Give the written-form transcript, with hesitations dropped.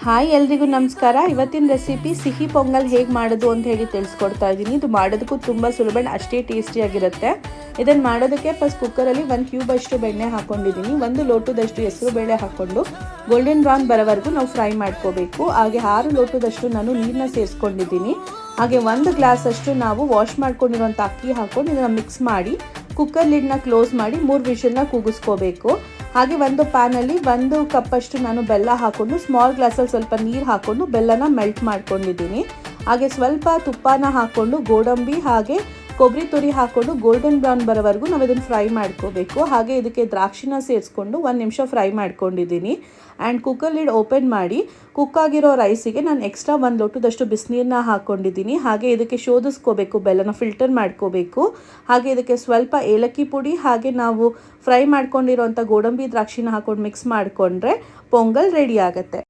Hi ಎಲ್ರಿಗೂ ನಮಸ್ಕಾರ. ಇವತ್ತಿನ ರೆಸಿಪಿ ಸಿಹಿ ಪೊಂಗಲ್ ಹೇಗೆ ಮಾಡೋದು ಅಂತ ಹೇಳಿ ತಿಳಿಸ್ಕೊಡ್ತಾ ಇದ್ದೀನಿ. ಇದು ಮಾಡೋದಕ್ಕೂ ತುಂಬ ಸುಲಭ ಆ್ಯಂಡ್ ಅಷ್ಟೇ ಟೇಸ್ಟಿಯಾಗಿರುತ್ತೆ. ಇದನ್ನು ಮಾಡೋದಕ್ಕೆ ಫಸ್ಟ್ ಕುಕ್ಕರಲ್ಲಿ 1 ಕ್ಯೂಬ್ ಅಷ್ಟು ಬೆಣ್ಣೆ ಹಾಕ್ಕೊಂಡಿದ್ದೀನಿ. 1 ಲೋಟದಷ್ಟು ಹೆಸರು ಬೇಳೆ ಹಾಕ್ಕೊಂಡು ಗೋಲ್ಡನ್ ಬ್ರೌನ್ ಬರೋವರೆಗೂ ನಾವು ಫ್ರೈ ಮಾಡ್ಕೋಬೇಕು. ಹಾಗೆ 6 ಲೋಟದಷ್ಟು ನಾನು ನೀರನ್ನ ಸೇರಿಸ್ಕೊಂಡಿದ್ದೀನಿ. ಹಾಗೆ 1 ಗ್ಲಾಸ್ ಅಷ್ಟು ನಾವು ವಾಶ್ ಮಾಡ್ಕೊಂಡಿರೋಂಥ ಅಕ್ಕಿ ಹಾಕ್ಕೊಂಡು ಇದನ್ನು ಮಿಕ್ಸ್ ಮಾಡಿ ಕುಕ್ಕರ್ ಲಿಡ್ನ ಕ್ಲೋಸ್ ಮಾಡಿ 3 ವಿಷಲ್ನ ಕೂಗಿಸ್ಕೋಬೇಕು. ಹಾಗೆ ಒಂದು ಪ್ಯಾನಲ್ಲಿ 1 ಕಪ್ಪಷ್ಟು ನಾನು ಬೆಲ್ಲ ಹಾಕ್ಕೊಂಡು ಸ್ಮಾಲ್ ಗ್ಲಾಸಲ್ಲಿ ಸ್ವಲ್ಪ ನೀರು ಹಾಕ್ಕೊಂಡು ಬೆಲ್ಲನ ಮೆಲ್ಟ್ ಮಾಡ್ಕೊಂಡಿದ್ದೀನಿ. ಹಾಗೆ ಸ್ವಲ್ಪ ತುಪ್ಪನ ಹಾಕ್ಕೊಂಡು ಗೋಡಂಬಿ ಹಾಗೆ ಕೊಬ್ಬರಿ ತುರಿ ಹಾಕ್ಕೊಂಡು ಗೋಲ್ಡನ್ ಬ್ರೌನ್ ಬರೋವರೆಗೂ ನಾವು ಇದನ್ನು ಫ್ರೈ ಮಾಡ್ಕೋಬೇಕು. ಹಾಗೆ ಇದಕ್ಕೆ ದ್ರಾಕ್ಷಿನ ಸೇರಿಸ್ಕೊಂಡು 1 ನಿಮಿಷ ಫ್ರೈ ಮಾಡ್ಕೊಂಡಿದ್ದೀನಿ. ಆ್ಯಂಡ್ ಕುಕ್ಕರ್ ಲಿಡ್ ಓಪನ್ ಮಾಡಿ ಕುಕ್ಕಾಗಿರೋ ರೈಸಿಗೆ ನಾನು ಎಕ್ಸ್ಟ್ರಾ 1 ಲೋಟದಷ್ಟು ಬಿಸಿನೀರನ್ನ ಹಾಕ್ಕೊಂಡಿದ್ದೀನಿ. ಹಾಗೆ ಇದಕ್ಕೆ ಶೋಧಿಸ್ಕೋಬೇಕು, ಬೆಲ್ಲನ ಫಿಲ್ಟರ್ ಮಾಡ್ಕೋಬೇಕು. ಹಾಗೆ ಇದಕ್ಕೆ ಸ್ವಲ್ಪ ಏಲಕ್ಕಿ ಪುಡಿ ಹಾಗೆ ನಾವು ಫ್ರೈ ಮಾಡ್ಕೊಂಡಿರೋಂಥ ಗೋಡಂಬಿ ದ್ರಾಕ್ಷಿನ ಹಾಕ್ಕೊಂಡು ಮಿಕ್ಸ್ ಮಾಡಿಕೊಂಡ್ರೆ ಪೊಂಗಲ್ ರೆಡಿ ಆಗುತ್ತೆ.